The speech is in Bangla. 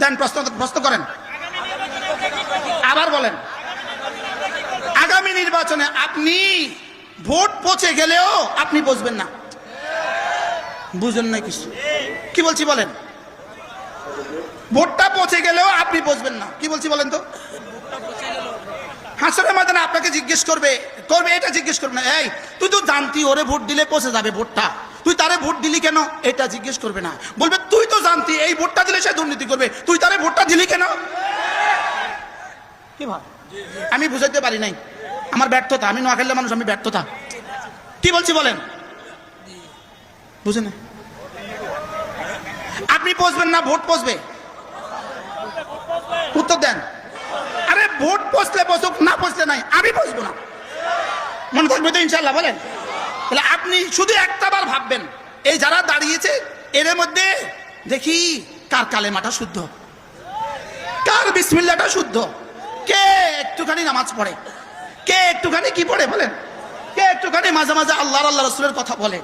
দেন প্রশ্ন করেন, আবার বলেন। আগামী নির্বাচনে আপনি ভোট পচে গেলেও আপনি বসবেন না। বুঝেন না কিছু কি বলছি বলেন? ভোটটা পচে গেলেও আপনি বসবেন না। কি বলছি বলেন তো? হাসরের ময়দানে আপনাকে জিজ্ঞেস করবে এটা জিজ্ঞেস করবে না, এই তুই তো জানতি ওরে ভোট দিলে পচে যাবে ভোটটা, তুই তারে ভোট দিলি কেন? এটা জিজ্ঞেস করবে না, বলবে তুই তো জানতি এই ভোটটা দিলে সে দুর্নীতি করবে, তুই তারে ভোটটা দিলি কেন? কি ভাই আমি বুঝাইতে পারি নাই, আমার ব্যর্থতা, আমি নোয়াখালীর মানুষ, আমি ব্যর্থতা। কি বলছি বলেন? বুঝে না? আপনি পচবেন না, ভোট পচবে। উত্তর দেন। আরে ভোট পচলে পচুক, না পচলে নাই, আমি পচবো না। মনে থাকবে তো ইনশাল্লাহ? বলেন। তাহলে আপনি শুধু একটা বার ভাববেন, এই যারা দাঁড়িয়েছে এর মধ্যে দেখি কার কালেমাটা শুদ্ধ, কার বিসমিল্লাহটা শুদ্ধ, কে একটুখানি নামাজ পড়ে, কে একটুখানি কি পড়ে বলেন, কে একটুখানি মাঝে মাঝে আল্লাহ রাসূলের কথা বলে।